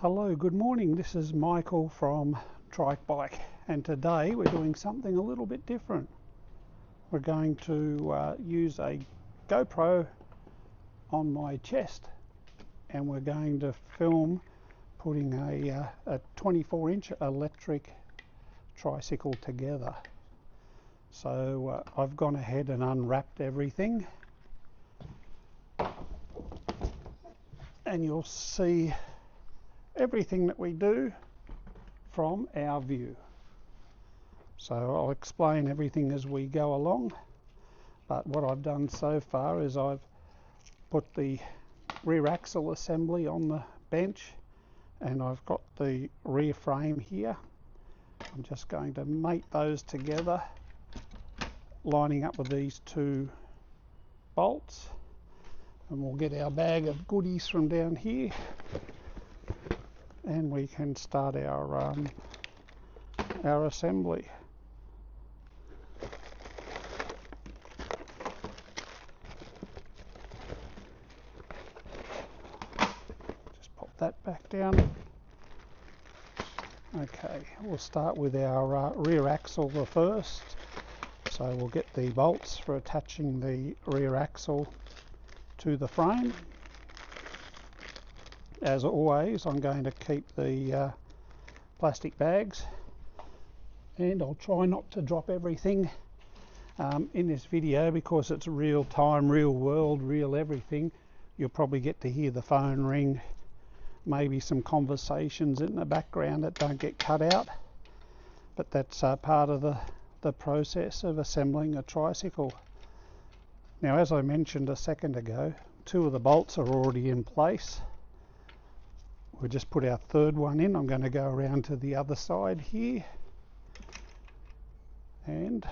Hello, good morning. This is Michael from Trike Bike, and today we're doing something a little bit different. We're going to use a GoPro on my chest, and we're going to film putting a 24-inch electric tricycle together. So I've gone ahead and unwrapped everything, and you'll see everything that we do from our view. So I'll explain everything as we go along, but what I've done so far is I've put the rear axle assembly on the bench, and I've got the rear frame here. I'm just going to mate those together, lining up with these two bolts, and we'll get our bag of goodies from down here, and we can start our assembly. Just pop that back down. Okay, we'll start with our rear axle first. So we'll get the bolts for attaching the rear axle to the frame. As always, I'm going to keep the plastic bags, and I'll try not to drop everything in this video because it's real time, real world, real everything. You'll probably get to hear the phone ring, maybe some conversations in the background that don't get cut out, but that's part of the process of assembling a tricycle. Now, as I mentioned a second ago, two of the bolts are already in place. We'll just put our third one in. I'm going to go around to the other side here, and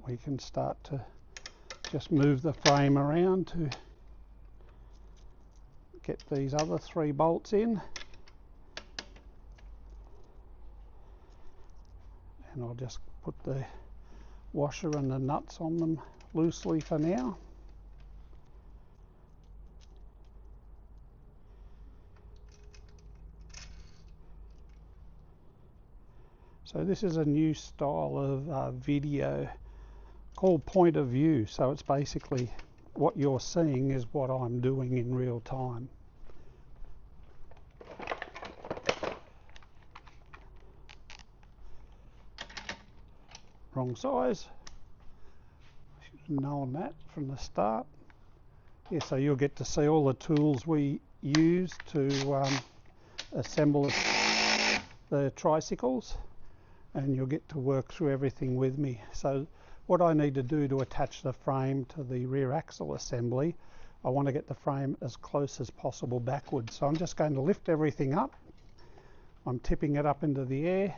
we can start to just move the frame around to get these other three bolts in. And I'll just put the washer and the nuts on them loosely for now. So this is a new style of video called point of view. So it's basically what you're seeing is what I'm doing in real time. Wrong size. I should have known that from the start. Yeah, so you'll get to see all the tools we use to assemble the tricycles, and you'll get to work through everything with me. So what I need to do to attach the frame to the rear axle assembly, I want to get the frame as close as possible backwards. So I'm just going to lift everything up. I'm tipping it up into the air,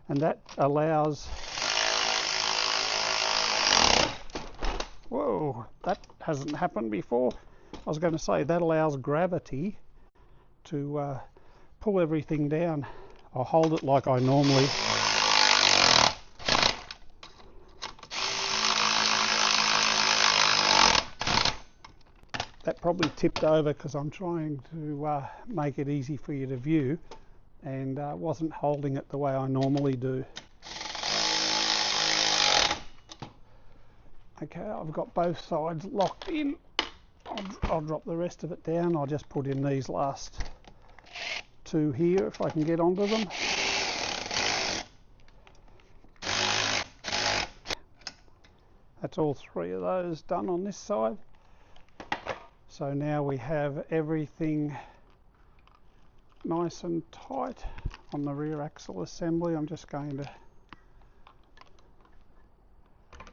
and that allows... Whoa, that hasn't happened before. I was going to say that allows gravity to pull everything down. I'll hold it like I normally... That probably tipped over because I'm trying to make it easy for you to view, and wasn't holding it the way I normally do. Okay, I've got both sides locked in. I'll drop the rest of it down. I'll just put in these last two here if I can get onto them. That's all three of those done on this side. So now we have everything nice and tight on the rear axle assembly. I'm just going to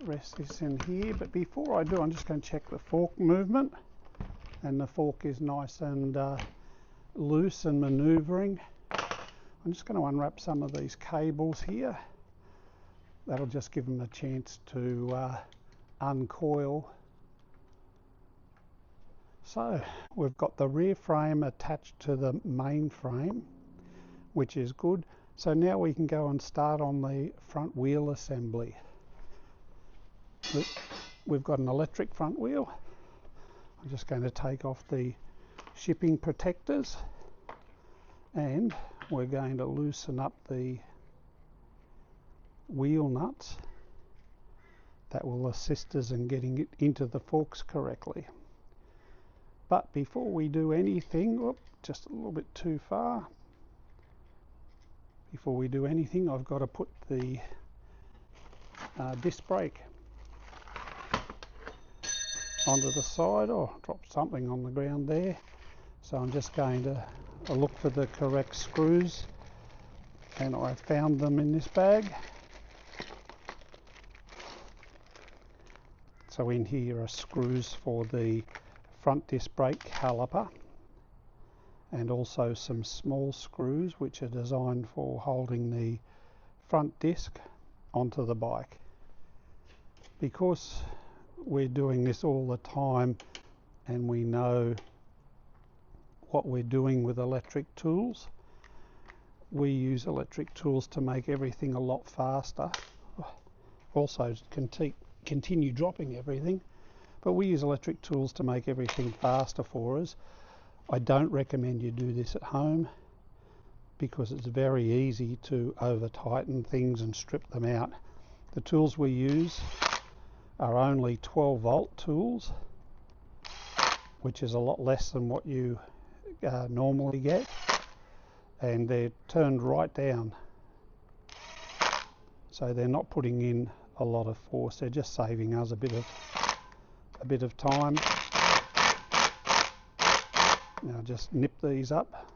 rest this in here, but before I do, I'm just going to check the fork movement, and the fork is nice and loose and manoeuvring. I'm just going to unwrap some of these cables here. That'll just give them a chance to uncoil. So we've got the rear frame attached to the main frame, which is good. So now we can go and start on the front wheel assembly. We've got an electric front wheel. I'm just going to take off the shipping protectors. and we're going to loosen up the wheel nuts. That will assist us in getting it into the forks correctly. But before we do anything, just a little bit too far. Before we do anything, I've got to put the disc brake onto the side. Oh, dropped something on the ground there. So I'm just going to look for the correct screws, and I found them in this bag. So in here are screws for the front disc brake caliper, and also some small screws which are designed for holding the front disc onto the bike. Because we're doing this all the time and we know what we're doing with electric tools, we use electric tools to make everything a lot faster. Also continue dropping everything, but we use electric tools to make everything faster for us. I don't recommend you do this at home because it's very easy to over tighten things and strip them out. The tools we use are only 12 volt tools, which is a lot less than what you normally get, and they're turned right down, so they're not putting in a lot of force, they're just saving us a bit of time. Now just nip these up,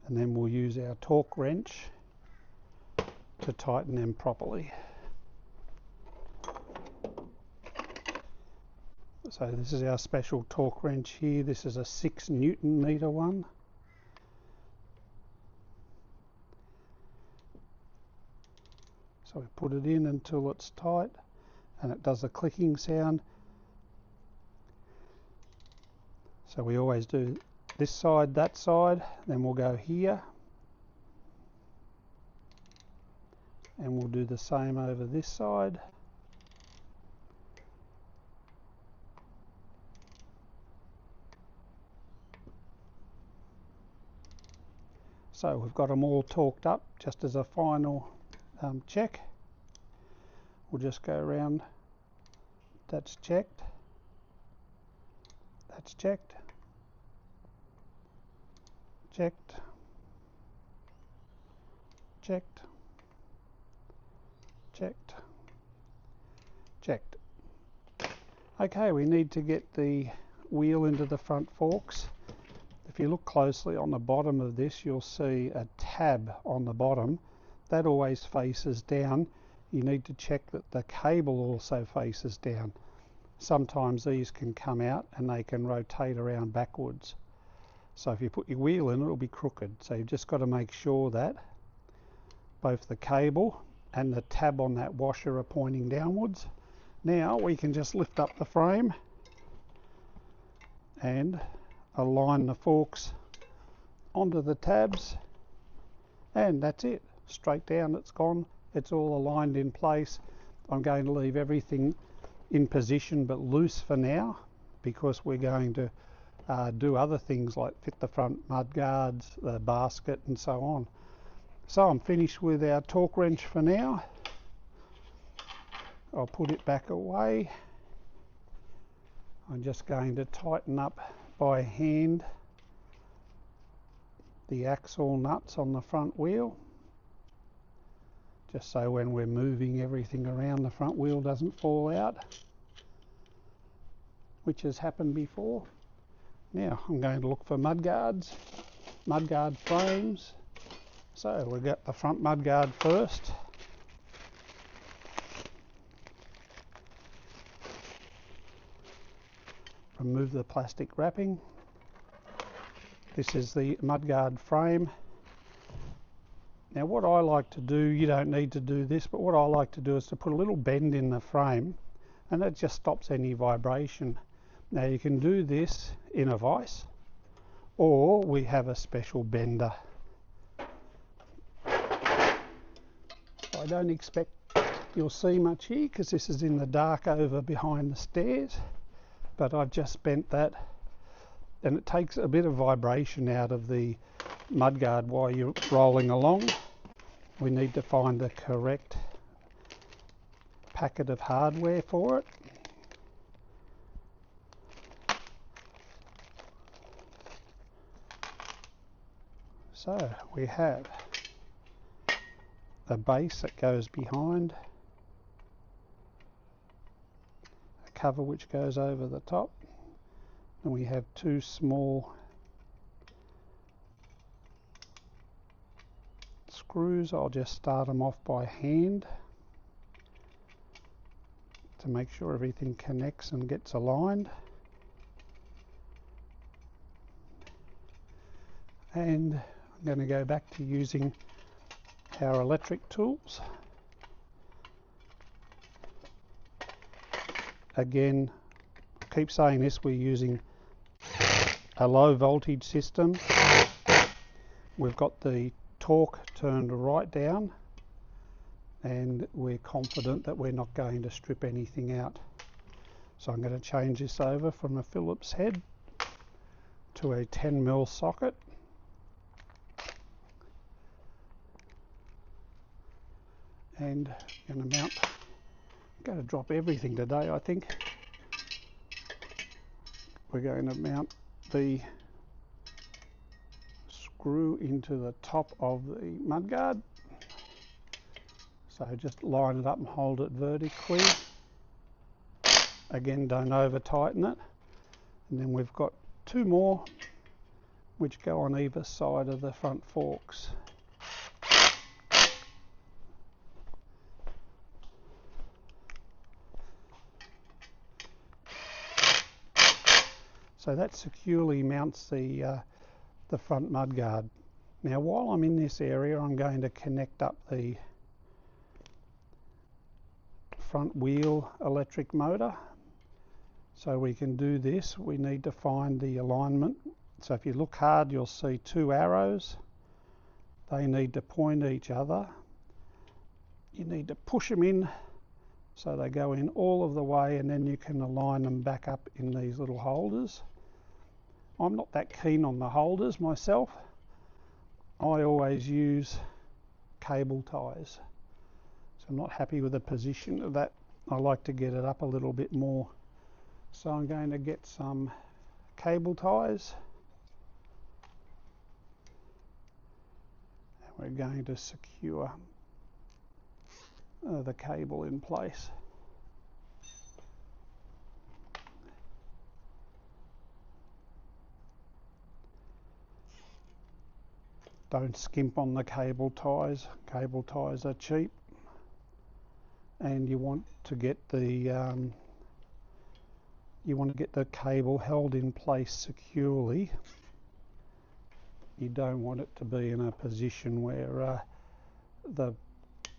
and then we'll use our torque wrench to tighten them properly. So this is our special torque wrench here. This is a 6 Newton meter one. So we put it in until it's tight and it does a clicking sound. So we always do this side, that side, then we'll go here and we'll do the same over this side. So we've got them all torqued up. Just as a final check, we'll just go around. That's checked, that's checked, checked, checked, checked, checked. Okay, we need to get the wheel into the front forks. If you look closely on the bottom of this, you'll see a tab on the bottom. That always faces down. You need to check that the cable also faces down. Sometimes these can come out and they can rotate around backwards. So if you put your wheel in, it'll be crooked. So you've just got to make sure that both the cable and the tab on that washer are pointing downwards. Now we can just lift up the frame and align the forks onto the tabs, and that's it. Straight down, it's gone. It's all aligned in place. I'm going to leave everything in position but loose for now because we're going to do other things like fit the front mudguards, the basket and so on. So I'm finished with our torque wrench for now. I'll put it back away. I'm just going to tighten up by hand the axle nuts on the front wheel, just so when we're moving everything around the front wheel doesn't fall out, which has happened before. Now I'm going to look for mudguards, mudguard frames. So we've got the front mudguard first. Remove the plastic wrapping. This is the mudguard frame. Now what I like to do, you don't need to do this, but what I like to do is to put a little bend in the frame, and that just stops any vibration. Now you can do this in a vise, or we have a special bender. I don't expect you'll see much here because this is in the dark over behind the stairs, but I've just bent that and it takes a bit of vibration out of the mudguard while you're rolling along. We need to find the correct packet of hardware for it. So we have a base that goes behind, a cover which goes over the top, and we have two small screws. I'll just start them off by hand to make sure everything connects and gets aligned. And I'm going to go back to using our electric tools. Again, keep saying this, we're using a low voltage system. We've got the torque turned right down, and we're confident that we're not going to strip anything out. So I'm going to change this over from a Phillips head to a 10mm socket. And I'm going to drop everything today, I think. We're going to mount the screw into the top of the mudguard. So just line it up and hold it vertically. Again, don't over tighten it. And then we've got two more which go on either side of the front forks. So that securely mounts the front mudguard. Now while I'm in this area, I'm going to connect up the front wheel electric motor. So we can do this, we need to find the alignment. So if you look hard, you'll see two arrows. They need to point each other. You need to push them in so they go in all of the way, and then you can align them back up in these little holders. I'm not that keen on the holders myself. I always use cable ties. So I'm not happy with the position of that. I like to get it up a little bit more. So I'm going to get some cable ties. And we're going to secure the cable in place. Don't skimp on the cable ties. Cable ties are cheap, and you want to get the cable held in place securely. You don't want it to be in a position where the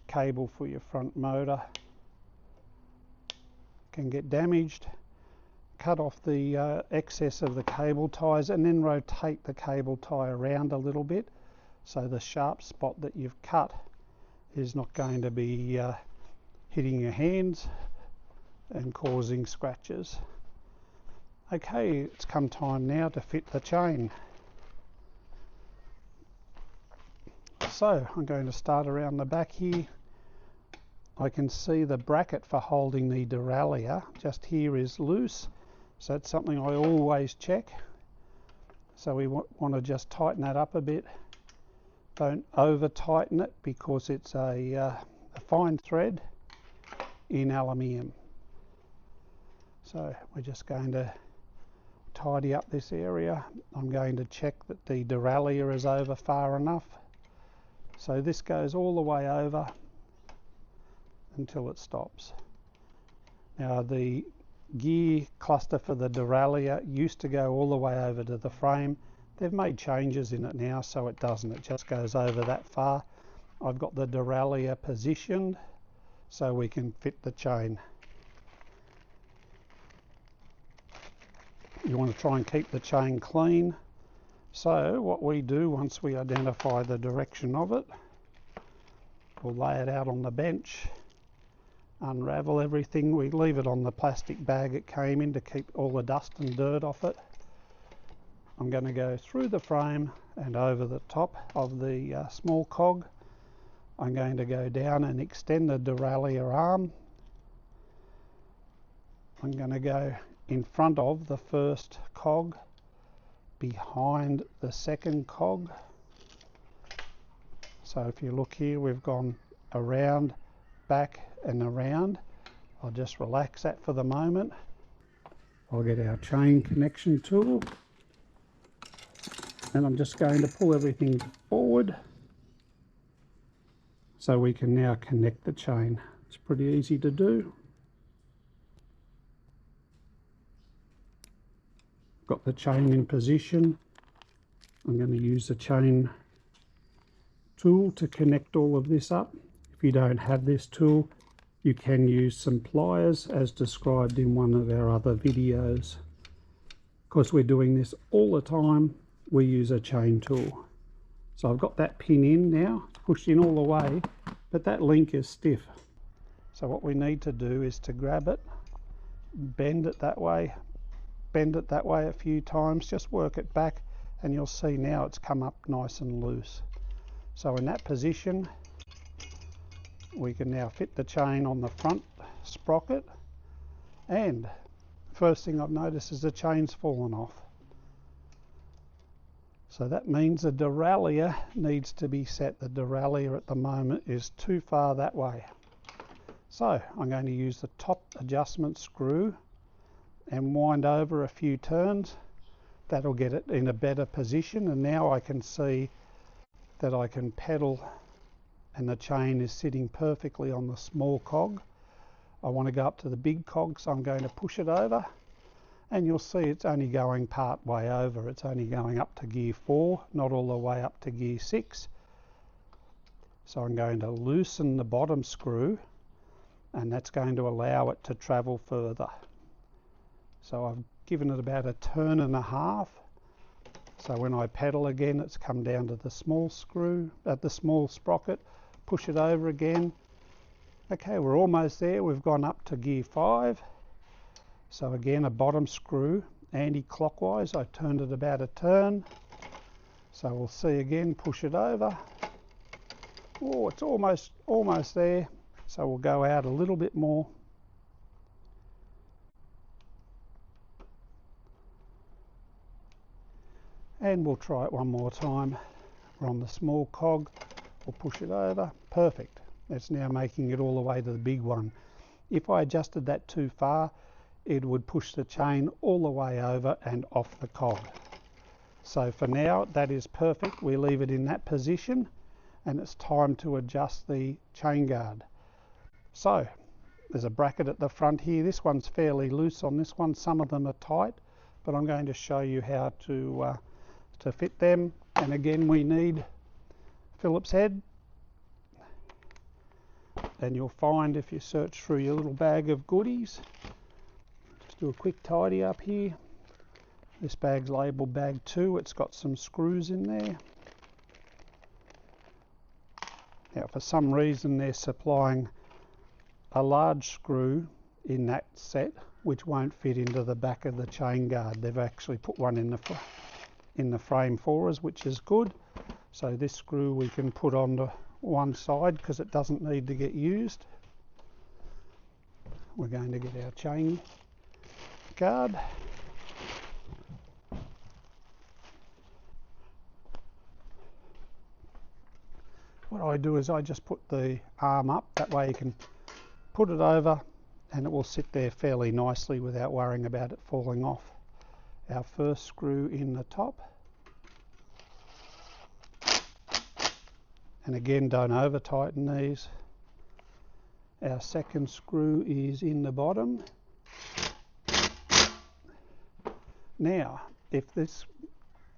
cable for your front motor can get damaged. Cut off the excess of the cable ties, and then rotate the cable tie around a little bit, so the sharp spot that you've cut is not going to be hitting your hands and causing scratches. Okay, it's come time now to fit the chain. So I'm going to start around the back here. I can see the bracket for holding the derailleur just here is loose, so it's something I always check. So we want to just tighten that up a bit. Don't over tighten it because it's a fine thread in aluminium. So we're just going to tidy up this area. I'm going to check that the derailleur is over far enough. So this goes all the way over until it stops. Now the gear cluster for the derailleur used to go all the way over to the frame. They've made changes in it now, so it doesn't. It just goes over that far. I've got the derailleur positioned so we can fit the chain. You want to try and keep the chain clean. So what we do once we identify the direction of it, we'll lay it out on the bench, unravel everything. We leave it on the plastic bag it came in to keep all the dust and dirt off it. I'm going to go through the frame and over the top of the small cog. I'm going to go down and extend the derailleur arm. I'm going to go in front of the first cog, behind the second cog. So if you look here, we've gone around, back and around. I'll just relax that for the moment. I'll get our chain connection tool and I'm just going to pull everything forward so we can now connect the chain. It's pretty easy to do. Got the chain in position. I'm going to use the chain tool to connect all of this up. If you don't have this tool, you can use some pliers as described in one of our other videos. Because we're doing this all the time, we use a chain tool. So I've got that pin in now, it's pushed in all the way, but that link is stiff. So what we need to do is to grab it, bend it that way a few times, just work it back, and you'll see now it's come up nice and loose. So in that position, we can now fit the chain on the front sprocket, and first thing I've noticed is the chain's fallen off. So that means the derailleur needs to be set. The derailleur at the moment is too far that way. So I'm going to use the top adjustment screw and wind over a few turns. That'll get it in a better position, and now I can see that I can pedal and the chain is sitting perfectly on the small cog. I want to go up to the big cog, so I'm going to push it over, and you'll see it's only going part way over. It's only going up to gear 4, not all the way up to gear 6. So I'm going to loosen the bottom screw, and that's going to allow it to travel further. So I've given it about a turn and a half. So when I pedal again, it's come down to the small screw, the small sprocket, push it over again. Okay, we're almost there. We've gone up to gear 5. So again, a bottom screw, anti-clockwise. I turned it about a turn. So we'll see again, push it over. Oh, it's almost there. So we'll go out a little bit more. And we'll try it one more time. We're on the small cog, we'll push it over, perfect. It's now making it all the way to the big one. If I adjusted that too far, it would push the chain all the way over and off the cog. So for now, that is perfect. We leave it in that position, and it's time to adjust the chain guard. So there's a bracket at the front here. This one's fairly loose on this one. Some of them are tight, but I'm going to show you how to fit them. And again, we need Phillips head, and you'll find if you search through your little bag of goodies, just do a quick tidy up here. This bag's labelled bag 2. It's got some screws in there. Now for some reason they're supplying a large screw in that set which won't fit into the back of the chain guard. They've actually put one in the frame for us, which is good. So this screw we can put onto one side because it doesn't need to get used. We're going to get our chain guard. What I do is I just put the arm up, that way you can put it over and it will sit there fairly nicely without worrying about it falling off. Our first screw in the top, and again don't over tighten these. Our second screw is in the bottom. Now if this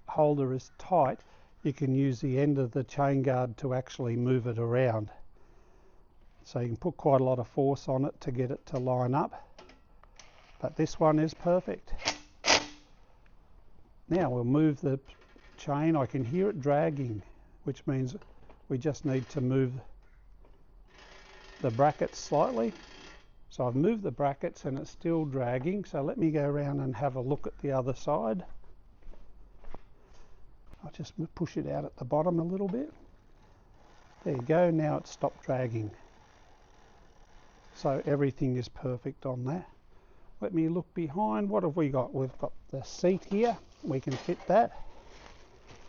holder is tight, you can use the end of the chain guard to actually move it around. So you can put quite a lot of force on it to get it to line up, but this one is perfect. Now we'll move the chain. I can hear it dragging, which means we just need to move the brackets slightly. So I've moved the brackets and it's still dragging, so let me go around and have a look at the other side. I'll just push it out at the bottom a little bit. There you go, now it's stopped dragging. So everything is perfect on that. Let me look behind. What have we got? We've got the seat here. We can fit that.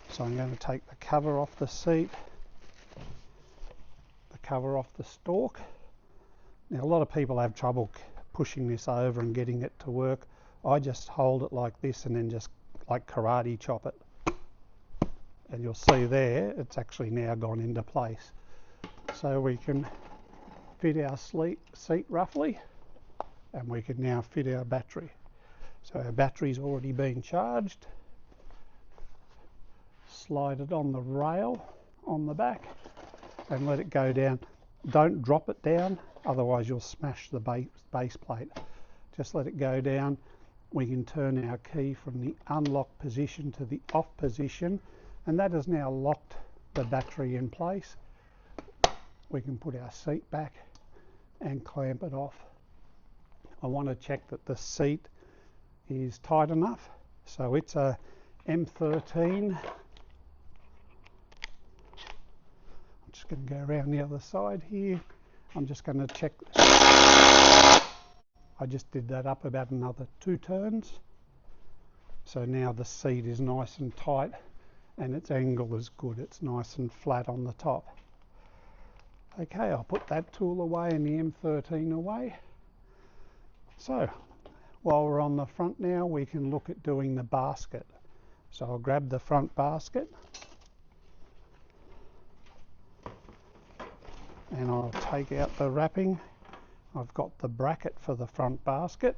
So I'm going to take the cover off the seat, the cover off the stalk. Now a lot of people have trouble pushing this over and getting it to work. I just hold it like this and then just like karate chop it. And you'll see there, it's actually now gone into place. So we can fit our seat roughly, and we can now fit our battery. So our battery's already been charged. Slide it on the rail on the back and let it go down. Don't drop it down, otherwise you'll smash the base plate. Just let it go down. We can turn our key from the unlock position to the off position, and that has now locked the battery in place. We can put our seat back and clamp it off. I want to check that the seat is tight enough. So it's a M13. I'm just going to go around the other side here. I'm just going to check. I just did that up about another 2 turns. So now the seat is nice and tight and its angle is good. It's nice and flat on the top. Okay, I'll put that tool away and the M13 away. So while we're on the front now, we can look at doing the basket. So I'll grab the front basket and I'll take out the wrapping. I've got the bracket for the front basket.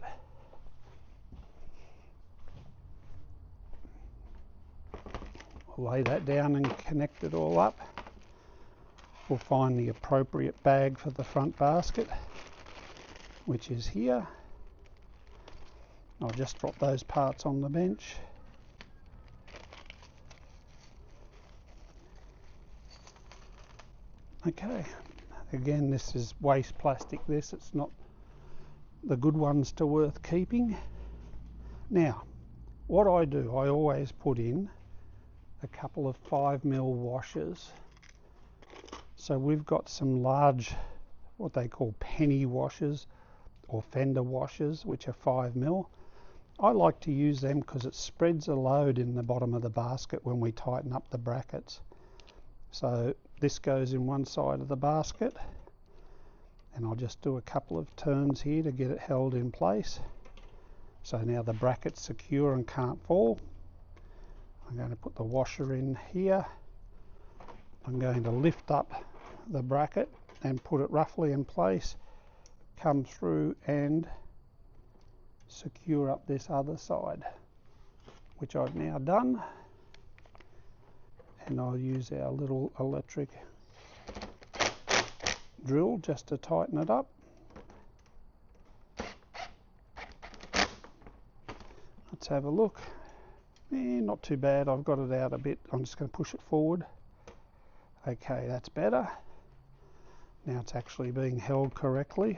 I'll lay that down and connect it all up. We'll find the appropriate bag for the front basket, which is here. I'll just drop those parts on the bench. Okay, again, this is waste plastic. It's not the good ones to worth keeping. Now, what I do, I always put in a couple of 5mm washers. So we've got some large, what they call penny washers or fender washers, which are 5mm. I like to use them because it spreads a load in the bottom of the basket when we tighten up the brackets. So this goes in one side of the basket, and I'll just do a couple of turns here to get it held in place. So now the bracket's secure and can't fall. I'm going to put the washer in here. I'm going to lift up the bracket and put it roughly in place, come through and secure up this other side, which I've now done. And I'll use our little electric drill just to tighten it up. Let's have a look. Not too bad. I've got it out a bit. I'm just going to push it forward. Okay, that's better. Now it's actually being held correctly.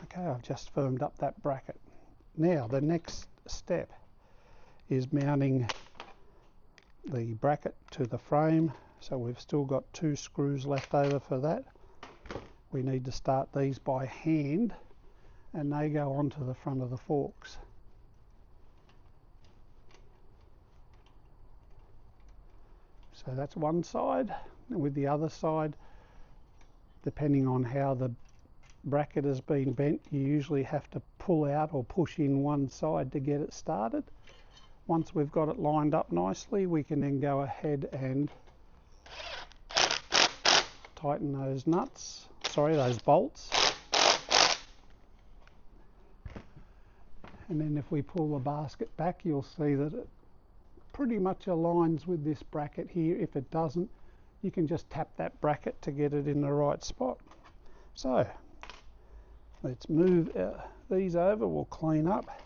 Okay, I've just firmed up that bracket. Now the next step is mounting the bracket to the frame. So we've still got 2 screws left over for that. We need to start these by hand, and they go onto the front of the forks. So that's one side, and with the other side, depending on how the bracket has been bent, you usually have to pull out or push in one side to get it started. Once we've got it lined up nicely, we can then go ahead and tighten those nuts, those bolts. And then if we pull the basket back, you'll see that it pretty much aligns with this bracket here. If it doesn't, you can just tap that bracket to get it in the right spot. So let's move these over. We'll clean up.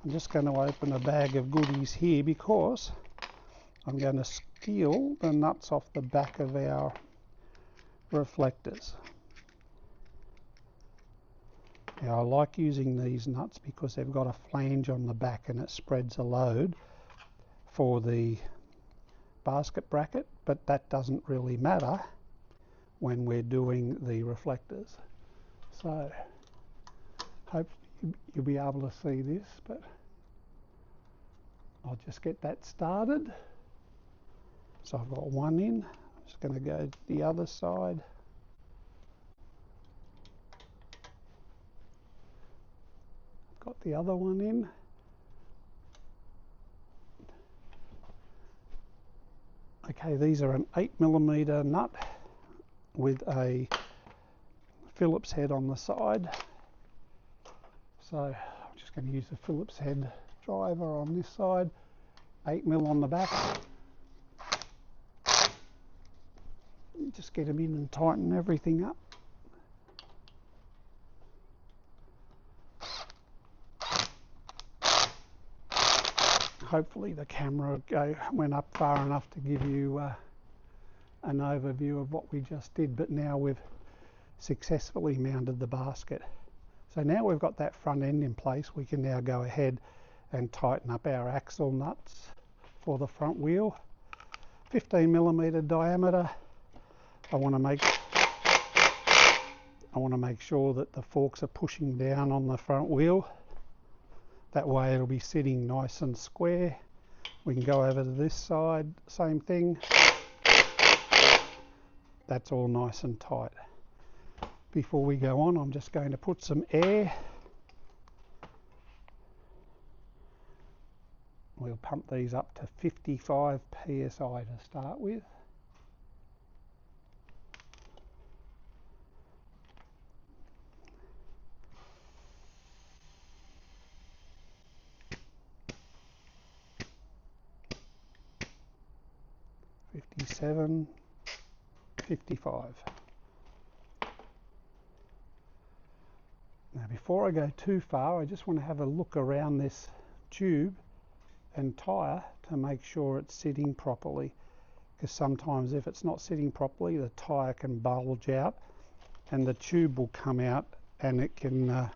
I'm just going to open a bag of goodies here because I'm going to steal the nuts off the back of our reflectors. Now I like using these nuts because they've got a flange on the back and it spreads a load for the basket bracket, but that doesn't really matter when we're doing the reflectors. So hope you'll be able to see this, but I'll just get that started. So I've got one in. I'm just going to go to the other side. Got the other one in. Okay, these are an 8mm nut with a Phillips head on the side. So I'm just going to use the Phillips head driver on this side, 8mm on the back. Just get them in and tighten everything up. Hopefully the camera went up far enough to give you an overview of what we just did, but now we've successfully mounted the basket. So now we've got that front end in place, we can now go ahead and tighten up our axle nuts for the front wheel. 15mm diameter. I want to make sure that the forks are pushing down on the front wheel. That way it'll be sitting nice and square. We can go over to this side, same thing. That's all nice and tight. Before we go on, I'm just going to put some air. We'll pump these up to 55 psi to start with. $57, $55. Now before I go too far, I just want to have a look around this tube and tyre to make sure it's sitting properly, because sometimes if it's not sitting properly, the tyre can bulge out and the tube will come out and it can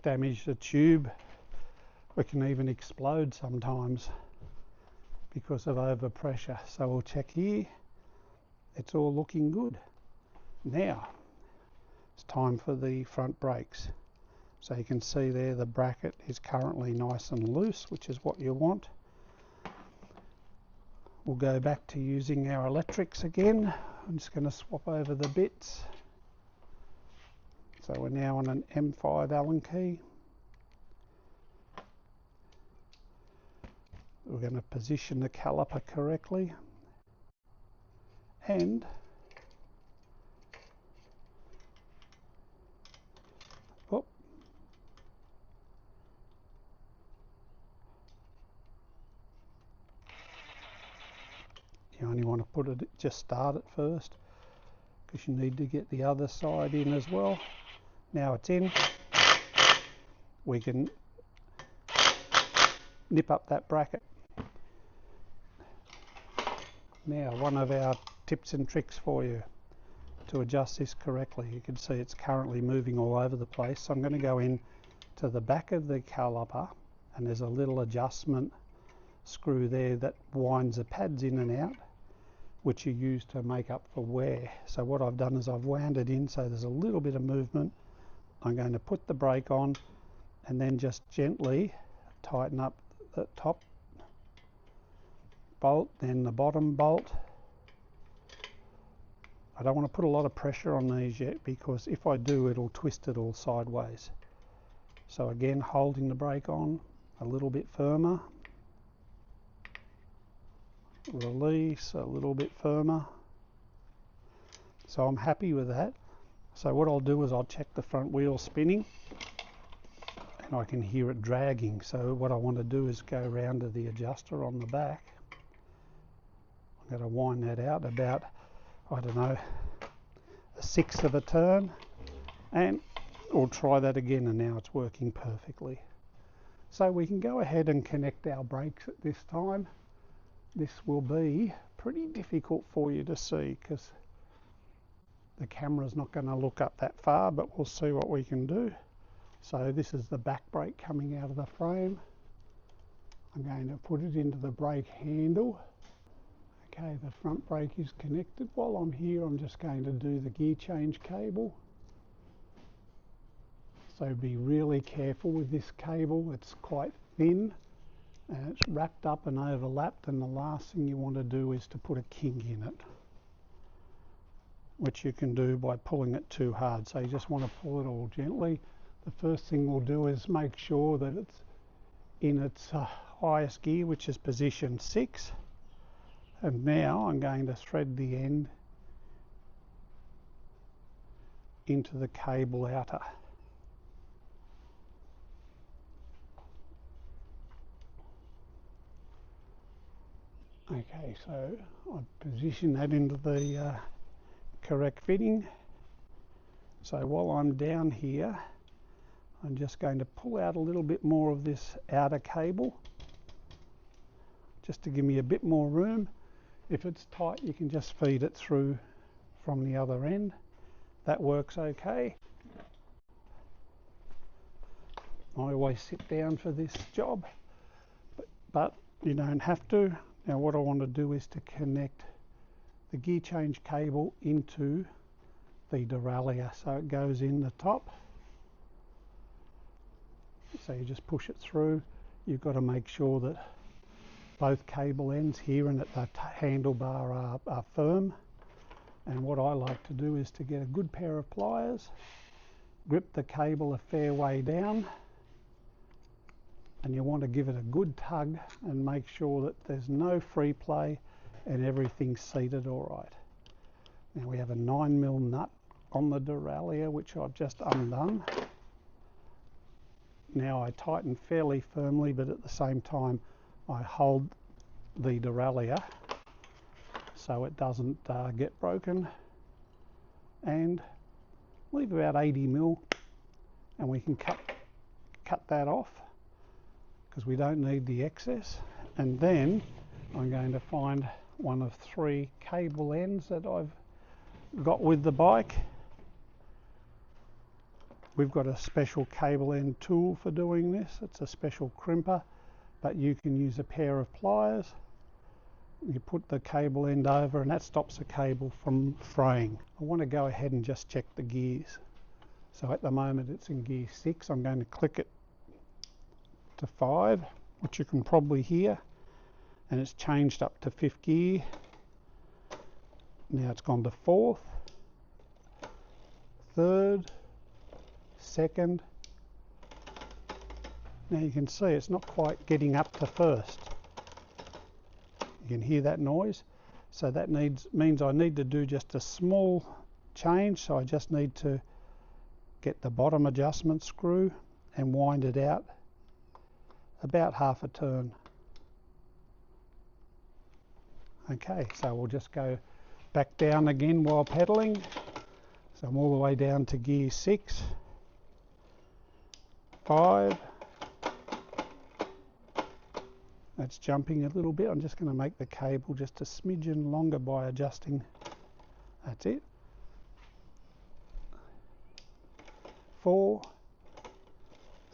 damage the tube. It can even explode sometimes because of overpressure. So we'll check here. It's all looking good. Now it's time for the front brakes. So you can see there the bracket is currently nice and loose, which is what you want. We'll go back to using our electrics again. I'm just going to swap over the bits. So we're now on an M5 Allen key. We're going to position the caliper correctly, and you only want to put it, just start it first, because you need to get the other side in as well. Now it's in, we can nip up that bracket. Now, one of our tips and tricks for you to adjust this correctly. You can see it's currently moving all over the place. So I'm going to go in to the back of the caliper, and there's a little adjustment screw there that winds the pads in and out, which you use to make up for wear. So what I've done is I've wound it in so there's a little bit of movement. I'm going to put the brake on and then just gently tighten up the top bolt, then the bottom bolt. I don't want to put a lot of pressure on these yet, because if I do, it'll twist it all sideways. So again, holding the brake on a little bit firmer, release a little bit firmer. So I'm happy with that. So what I'll do is I'll check the front wheel spinning, and I can hear it dragging. So what I want to do is go around to the adjuster on the back. I'm going to wind that out about, I don't know, 1/6 of a turn, and we'll try that again, and now it's working perfectly. So we can go ahead and connect our brakes at this time. This will be pretty difficult for you to see because the camera's not going to look up that far, but we'll see what we can do. So this is the back brake coming out of the frame. I'm going to put it into the brake handle. Okay, the front brake is connected. While I'm here, I'm just going to do the gear change cable. So be really careful with this cable. It's quite thin and it's wrapped up and overlapped, and the last thing you want to do is to put a kink in it, which you can do by pulling it too hard. So you just want to pull it all gently. The first thing we'll do is make sure that it's in its highest gear, which is position 6. And now I'm going to thread the end into the cable outer. Okay, so I position that into the correct fitting. So while I'm down here, I'm just going to pull out a little bit more of this outer cable, just to give me a bit more room. If it's tight, you can just feed it through from the other end. That works okay. I always sit down for this job, but you don't have to. Now what I want to do is to connect the gear change cable into the derailleur, so it goes in the top. So you just push it through. You've got to make sure that both cable ends here and at the handlebar are firm. And what I like to do is to get a good pair of pliers, grip the cable a fair way down, and you want to give it a good tug and make sure that there's no free play and everything's seated all right. Now we have a 9mm nut on the derailleur, which I've just undone. Now I tighten fairly firmly, but at the same time I hold the derailleur so it doesn't get broken, and leave about 80mm, and we can cut that off because we don't need the excess. And then I'm going to find one of 3 cable ends that I've got with the bike. We've got a special cable end tool for doing this. It's a special crimper, but you can use a pair of pliers. You put the cable end over and that stops the cable from fraying. I want to go ahead and just check the gears. So at the moment it's in gear 6. I'm going to click it to 5, which you can probably hear, and it's changed up to 5th gear. Now it's gone to 4th, 3rd, 2nd. Now you can see it's not quite getting up to 1st. You can hear that noise. So that means I need to do just a small change. So I just need to get the bottom adjustment screw and wind it out about half a turn. Okay, so we'll just go back down again while pedaling. So I'm all the way down to gear 6, 5. That's jumping a little bit. I'm just going to make the cable just a smidgen longer by adjusting. That's it. 4,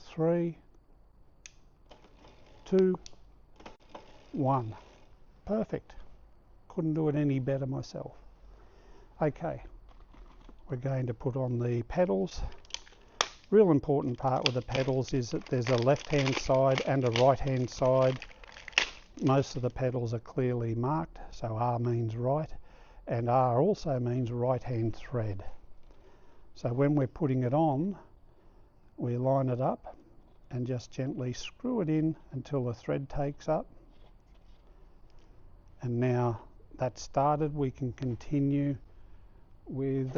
3, 2, 1. Perfect. Couldn't do it any better myself. Okay, we're going to put on the pedals. Real important part with the pedals is that there's a left-hand side and a right-hand side. Most of the pedals are clearly marked, so R means right, and R also means right-hand thread. So when we're putting it on, we line it up and just gently screw it in until the thread takes up. And now that's started, we can continue with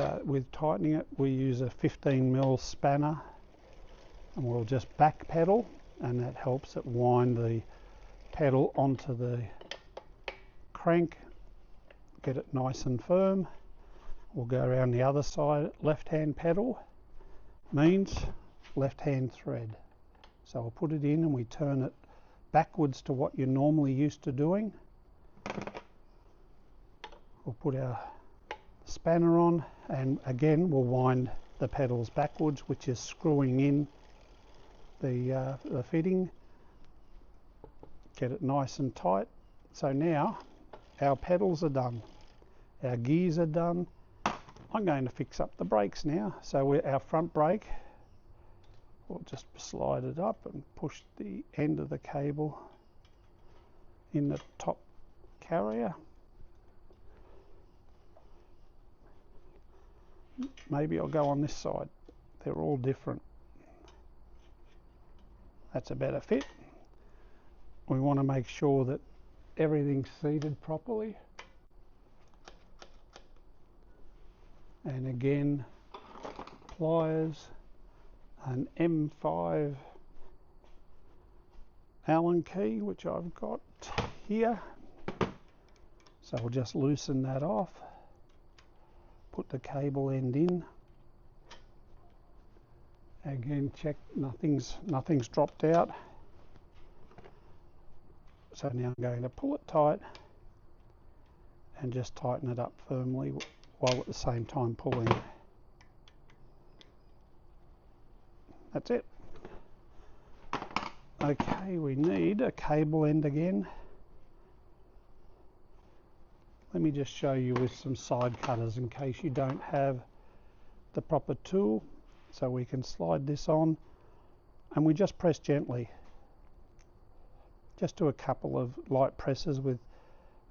tightening it. We use a 15mm spanner, and we'll just back pedal, and that helps it wind the pedal onto the crank, get it nice and firm. We'll go around the other side. Left hand pedal means left hand thread. So we'll put it in and we turn it backwards to what you're normally used to doing. We'll put our spanner on, and again we'll wind the pedals backwards, which is screwing in the fitting, get it nice and tight. So now our pedals are done, our gears are done. I'm going to fix up the brakes now. So our front brake, we'll just slide it up and push the end of the cable in the top carrier. Maybe I'll go on this side. They're all different. That's a better fit. We want to make sure that everything's seated properly. And again, pliers, an M5 Allen key, which I've got here. So we'll just loosen that off. Put the cable end in. Again, check nothing's dropped out. So now I'm going to pull it tight and just tighten it up firmly while at the same time pulling. That's it. Okay, we need a cable end again. Let me just show you with some side cutters in case you don't have the proper tool. So we can slide this on and we just press gently. Just do a couple of light presses with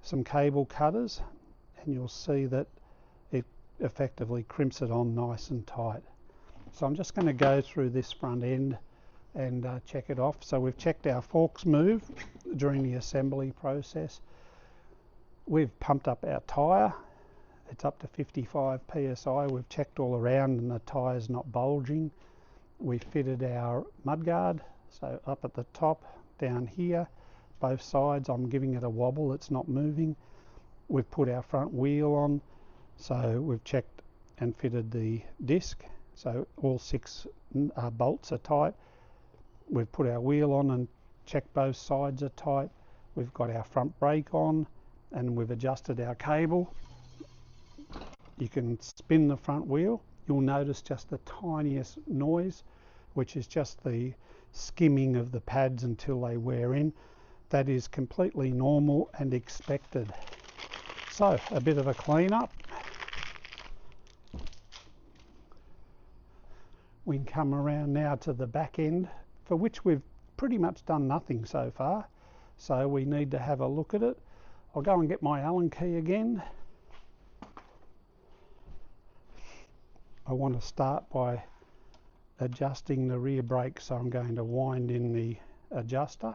some cable cutters and you'll see that it effectively crimps it on nice and tight. So I'm just going to go through this front end and check it off. So we've checked our forks move during the assembly process. We've pumped up our tyre. It's up to 55 psi. We've checked all around and the tyre's not bulging. We fitted our mudguard, so up at the top, down here, both sides. I'm giving it a wobble, it's not moving. We've put our front wheel on, so we've checked and fitted the disc, so all 6 bolts are tight. We've put our wheel on and checked both sides are tight. We've got our front brake on and we've adjusted our cable. You can spin the front wheel. You'll notice just the tiniest noise, which is just the skimming of the pads until they wear in. That is completely normal and expected. So a bit of a clean up. We can come around now to the back end, for which we've pretty much done nothing so far. So we need to have a look at it. I'll go and get my Allen key again. I want to start by adjusting the rear brake, so I'm going to wind in the adjuster.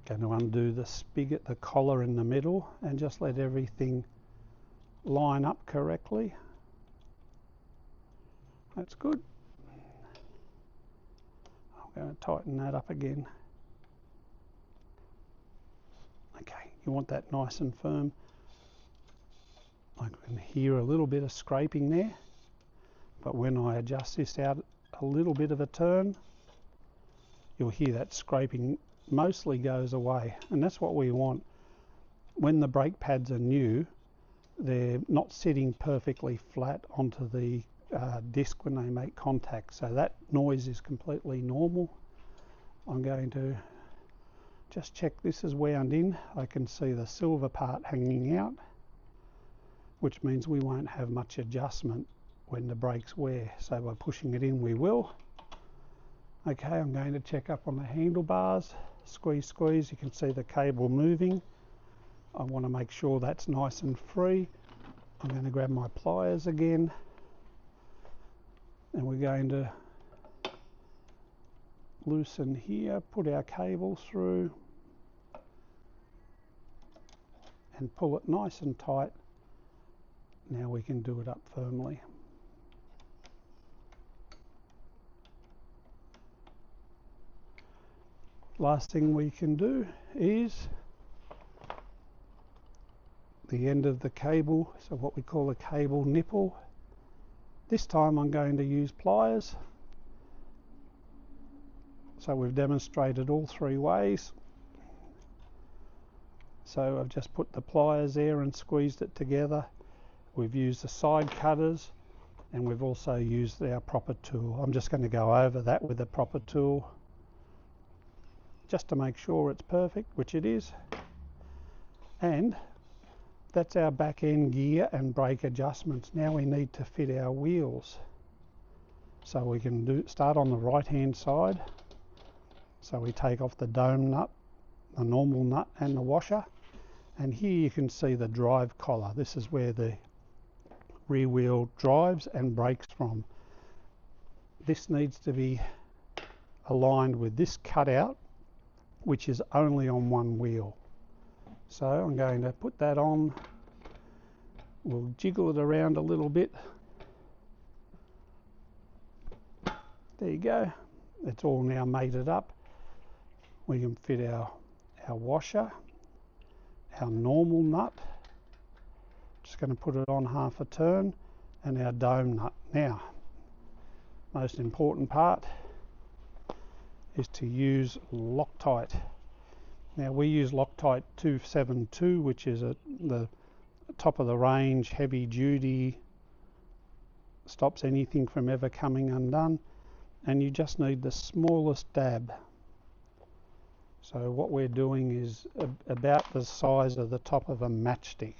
Going to undo the spigot, the collar in the middle, and just let everything line up correctly. That's good. I'm going to tighten that up again. Okay, you want that nice and firm. I can hear a little bit of scraping there, but when I adjust this out a little bit of a turn, you'll hear that scraping mostly goes away, and that's what we want. When the brake pads are new, they're not sitting perfectly flat onto the disc when they make contact, so that noise is completely normal. I'm going to just check this is wound in. I can see the silver part hanging out, which means we won't have much adjustment when the brakes wear, so by pushing it in we will. Okay, I'm going to check up on the handlebars. Squeeze, squeeze, you can see the cable moving. I want to make sure that's nice and free. I'm going to grab my pliers again and we're going to loosen here, put our cable through and pull it nice and tight. Now we can do it up firmly. Last thing we can do is the end of the cable, so what we call a cable nipple. This time I'm going to use pliers. So we've demonstrated all 3 ways. So I've just put the pliers there and squeezed it together. we've used the side cutters, and we've also used our proper tool. I'm just going to go over that with the proper tool just to make sure it's perfect, which it is. And that's our back end gear and brake adjustments. Now we need to fit our wheels. So we can start on the right hand side. So we take off the dome nut, the normal nut and the washer. And here you can see the drive collar. This is where the rear wheel drives and brakes from. This needs to be aligned with this cutout, which is only on one wheel. So I'm going to put that on. We'll jiggle it around a little bit. There you go. It's all now mated up. We can fit our washer, our normal nut. Just going to put it on half a turn, and our dome nut. Now, most important part is to use Loctite. Now we use Loctite 272, which is the top of the range, heavy duty, stops anything from ever coming undone, and you just need the smallest dab. So what we're doing is about the size of the top of a matchstick.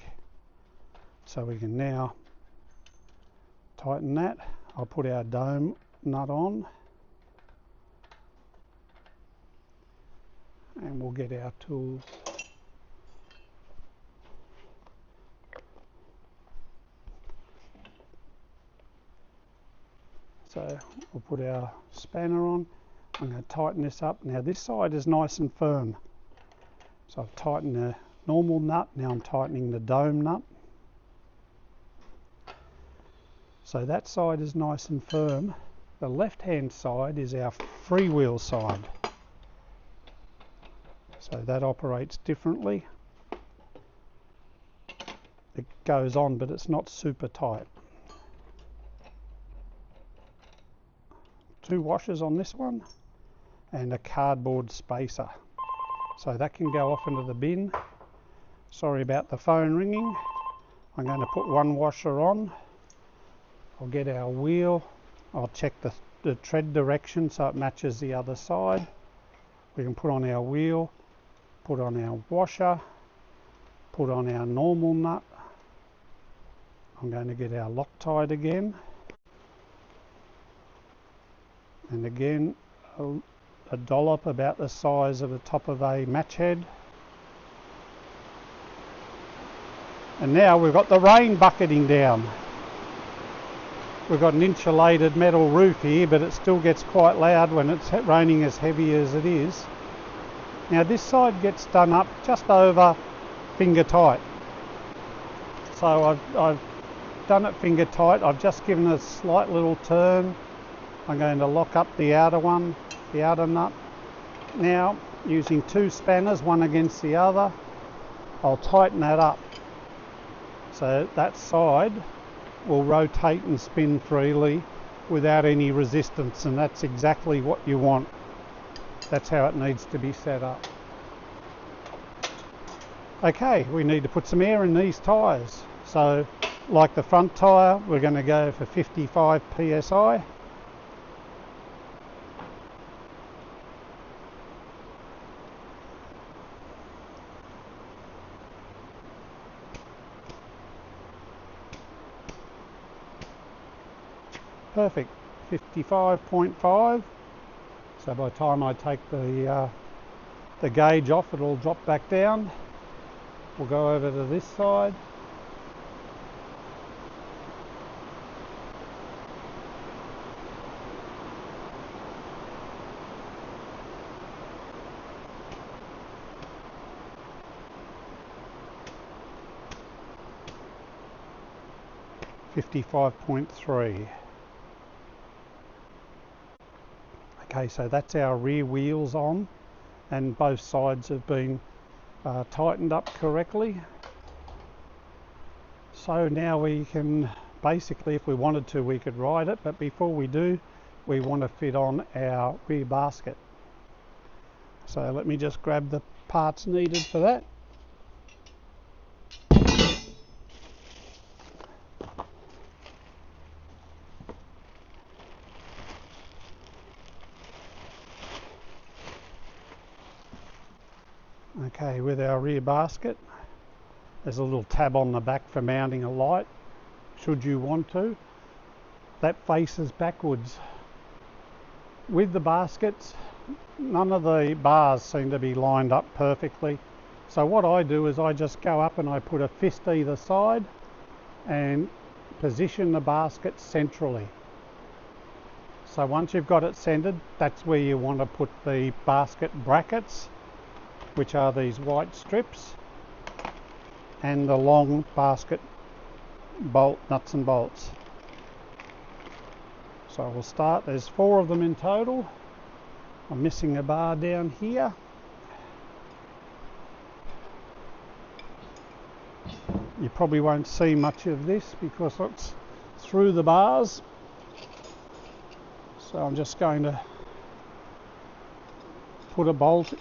So we can now tighten that. I'll put our dome nut on, and we'll get our tools. So we'll put our spanner on. I'm going to tighten this up. Now this side is nice and firm. So I've tightened the normal nut, now I'm tightening the dome nut. So that side is nice and firm. The left hand side is our freewheel side. So that operates differently. It goes on, but it's not super tight. 2 washers on this one and a cardboard spacer. So that can go off into the bin. Sorry about the phone ringing. I'm going to put 1 washer on. I'll get our wheel. I'll check the tread direction so it matches the other side. We can put on our wheel, put on our washer, put on our normal nut. I'm going to get our Loctite again. And again, a dollop about the size of the top of a match head. And now we've got the rain bucketing down. We've got an insulated metal roof here, but it still gets quite loud when it's raining as heavy as it is. Now this side gets done up just over finger tight. So I've done it finger tight. I've just given a slight little turn. I'm going to lock up the outer one, the outer nut. Now, using 2 spanners, one against the other, I'll tighten that up. So that side will rotate and spin freely without any resistance, and that's exactly what you want. That's how it needs to be set up. Okay, we need to put some air in these tyres. So, like the front tyre, we're going to go for 55 psi. Perfect, 55.5. So by the time I take the gauge off, it'll drop back down. We'll go over to this side. .3. Okay, so that's our rear wheels on, and both sides have been tightened up correctly. So now we can basically, if we wanted to, we could ride it, but before we do, we want to fit on our rear basket. So let me just grab the parts needed for that. Okay, with our rear basket, there's a little tab on the back for mounting a light, should you want to. That faces backwards. With the baskets, none of the bars seem to be lined up perfectly. So what I do is I just go up and I put a fist either side and position the basket centrally. So once you've got it centered, that's where you want to put the basket brackets, which are these white strips, and the long basket bolt nuts and bolts. So we'll start, there's 4 of them in total. I'm missing a bar down here. You probably won't see much of this because it's through the bars. So I'm just going to put a bolt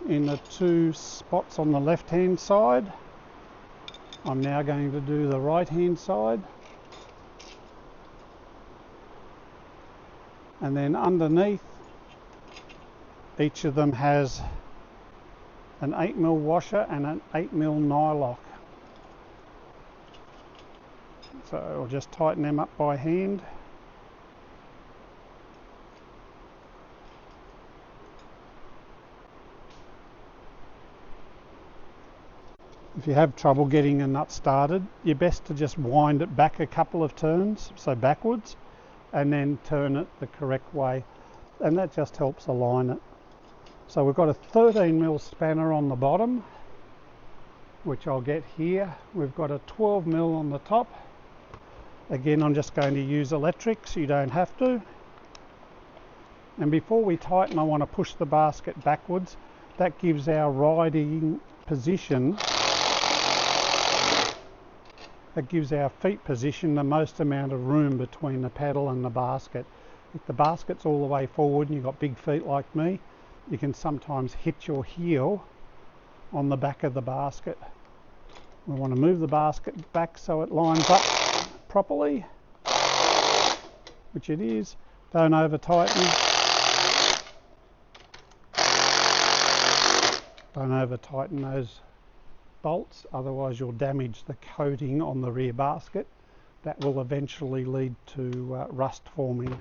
in the 2 spots on the left hand side. I'm now going to do the right hand side. And then underneath, each of them has an 8mm washer and an 8mm nylock. So I'll just tighten them up by hand. If you have trouble getting a nut started, you're best to just wind it back a couple of turns, so backwards, and then turn it the correct way, and that just helps align it. So we've got a 13mm spanner on the bottom, which I'll get here. We've got a 12mm on the top. Again, I'm just going to use electric, so you don't have to. And before we tighten, I want to push the basket backwards. That gives our riding position, that gives our feet position the most amount of room between the pedal and the basket. If the basket's all the way forward and you've got big feet like me, you can sometimes hit your heel on the back of the basket. We want to move the basket back so it lines up properly, which it is. Don't over tighten. Don't over tighten those bolts, otherwise you'll damage the coating on the rear basket. That will eventually lead to rust forming.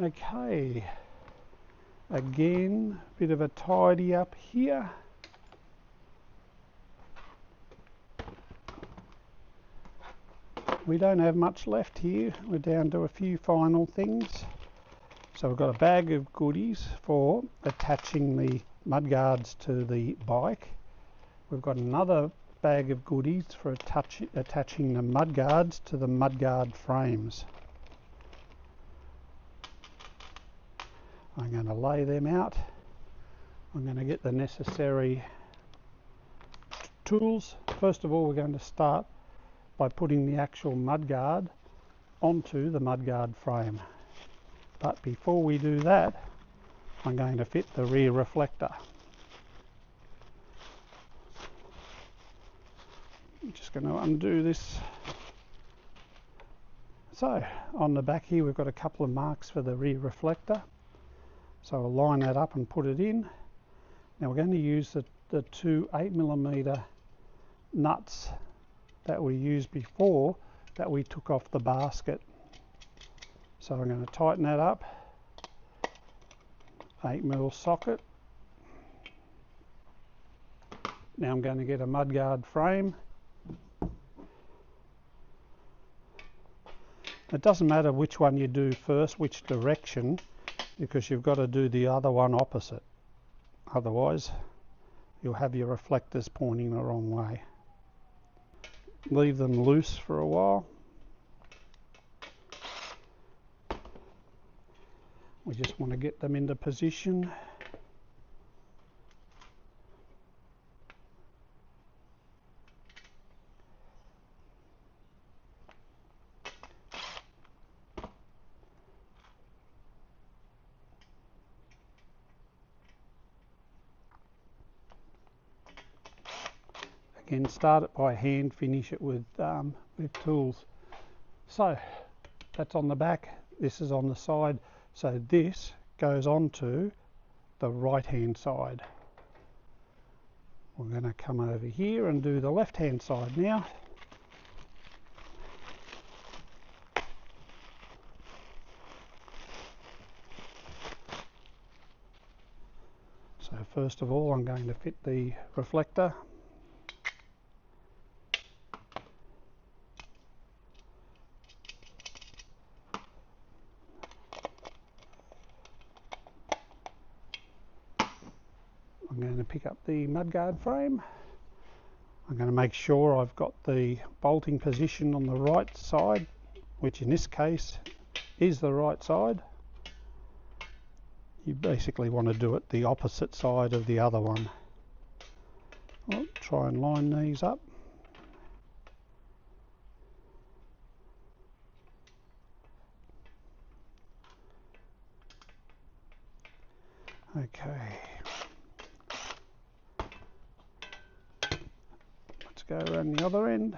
Okay, again, bit of a tidy up here. We don't have much left here, we're down to a few final things. So we've got a bag of goodies for attaching the mudguards to the bike. We've got another bag of goodies for attaching the mudguards to the mudguard frames. I'm going to lay them out. I'm going to get the necessary tools. First of all, we're going to start by putting the actual mudguard onto the mudguard frame. But before we do that, I'm going to fit the rear reflector. I'm just going to undo this. So on the back here we've got a couple of marks for the rear reflector. So I'll line that up and put it in. Now we're going to use the 2 8mm nuts that we used before that we took off the basket. So I'm going to tighten that up. 8mm socket. Now I'm going to get a mudguard frame. It doesn't matter which one you do first, which direction, because you've got to do the other one opposite. Otherwise, you'll have your reflectors pointing the wrong way. Leave them loose for a while. We just want to get them into position. Again, start it by hand, finish it with tools. So that's on the back, this is on the side, so this goes onto the right hand side. We're going to come over here and do the left hand side now. So first of all, I'm going to fit the reflector. I'm going to pick up the mudguard frame. I'm going to make sure I've got the bolting position on the right side, which in this case is the right side. You basically want to do it the opposite side of the other one. I'll try and line these up. Okay. Let's go around the other end.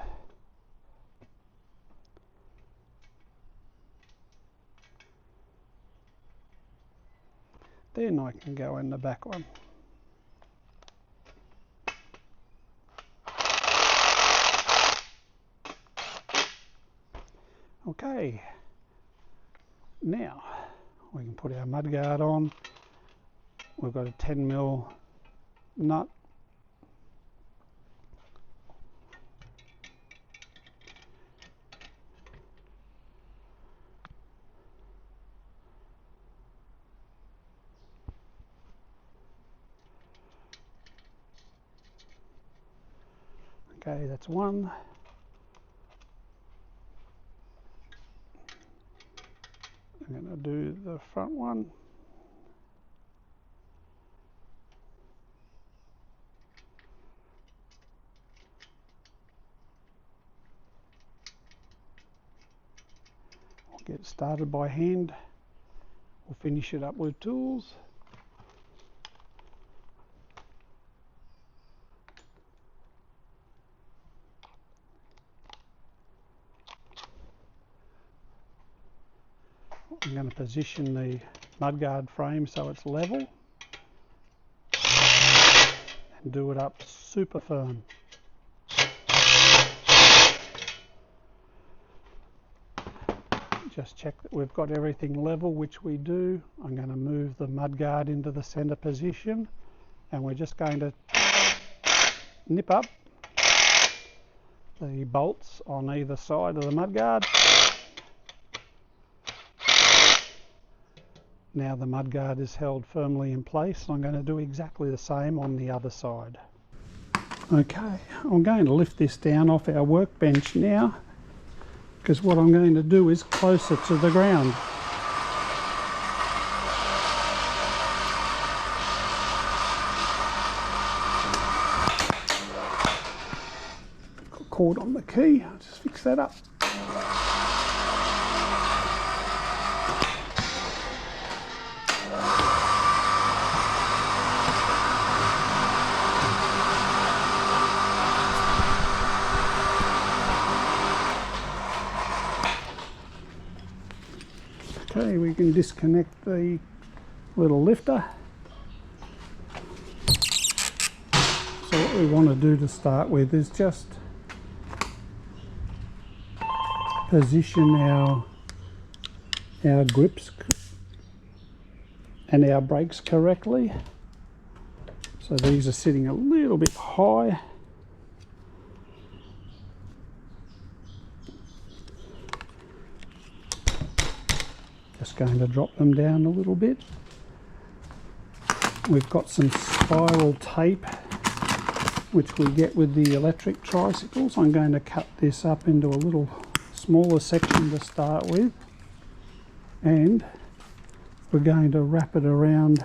Then I can go in the back one. Okay, now we can put our mudguard on. We've got a 10mm nut. Okay, that's one. I'm going to do the front one. We'll get started by hand. We'll finish it up with tools. I'm going to position the mudguard frame so it's level and do it up super firm. Just check that we've got everything level, which we do. I'm going to move the mudguard into the center position, and we're just going to nip up the bolts on either side of the mudguard. Now the mudguard is held firmly in place. I'm going to do exactly the same on the other side. Okay, I'm going to lift this down off our workbench now, because what I'm going to do is closer to the ground. Got cord on the key, I'll just fix that up. Okay, we can disconnect the little lifter. So what we want to do to start with is just position our grips and our brakes correctly. So these are sitting a little bit high. Just going to drop them down a little bit. We've got some spiral tape which we get with the electric tricycles. I'm going to cut this up into a little smaller section to start with, and we're going to wrap it around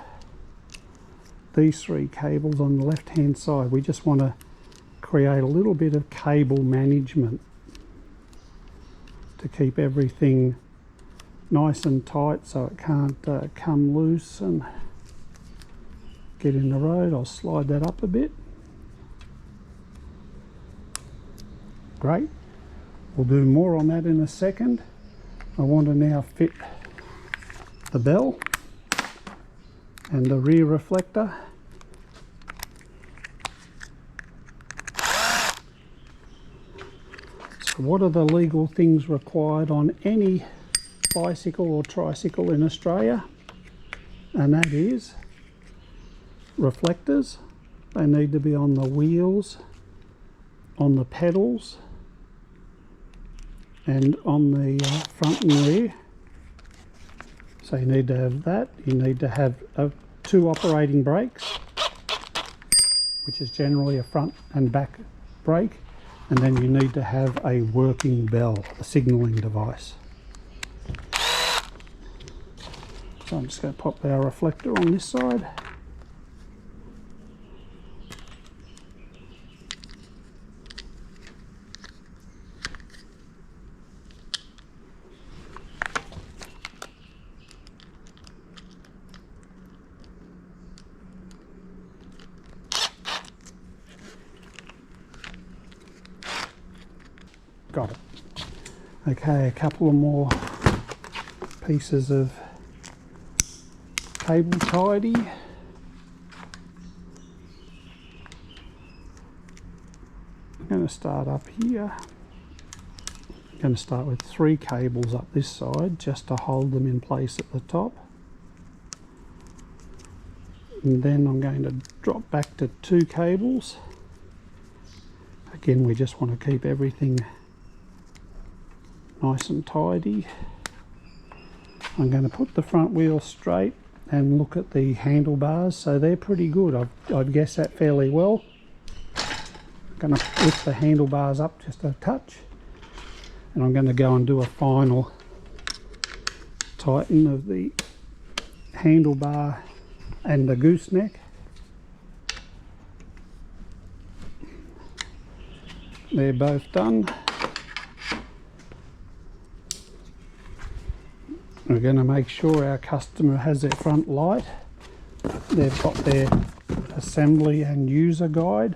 these three cables on the left hand side. We just want to create a little bit of cable management to keep everything nice and tight so it can't come loose and get in the road. I'll slide that up a bit. Great. We'll do more on that in a second. I want to now fit the bell and the rear reflector. What are the legal things required on any bicycle or tricycle in Australia? And that is reflectors. They need to be on the wheels, on the pedals, and on the front and rear. So you need to have that. You need to have 2 operating brakes, which is generally a front and back brake, and then you need to have a working bell, a signalling device. So I'm just going to pop our reflector on this side. Got it. Okay, a couple of more pieces of cable tidy. I'm going to start up here. I'm going to start with 3 cables up this side just to hold them in place at the top. And then I'm going to drop back to 2 cables. Again, we just want to keep everything nice and tidy. I'm going to put the front wheel straight and look at the handlebars. So they're pretty good. I'd guess that fairly well. I'm going to lift the handlebars up just a touch, and I'm going to go and do a final tighten of the handlebar and the gooseneck. They're both done. We're going to make sure our customer has their front light. They've got their assembly and user guide,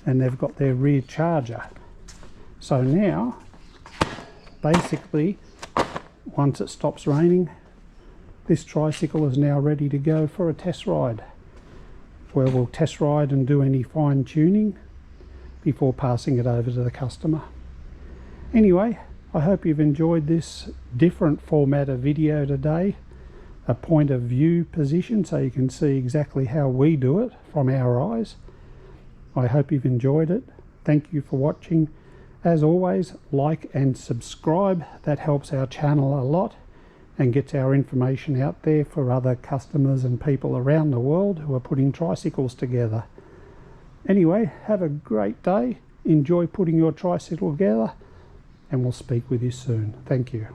and they've got their rear charger. So now, basically, once it stops raining, this tricycle is now ready to go for a test ride, where we'll test ride and do any fine tuning before passing it over to the customer. Anyway, I hope you've enjoyed this different format of video today, a point of view position, so you can see exactly how we do it from our eyes. I hope you've enjoyed it. Thank you for watching. As always, like and subscribe. That helps our channel a lot and gets our information out there for other customers and people around the world who are putting tricycles together. Anyway, have a great day. Enjoy putting your tricycle together, and we'll speak with you soon. Thank you.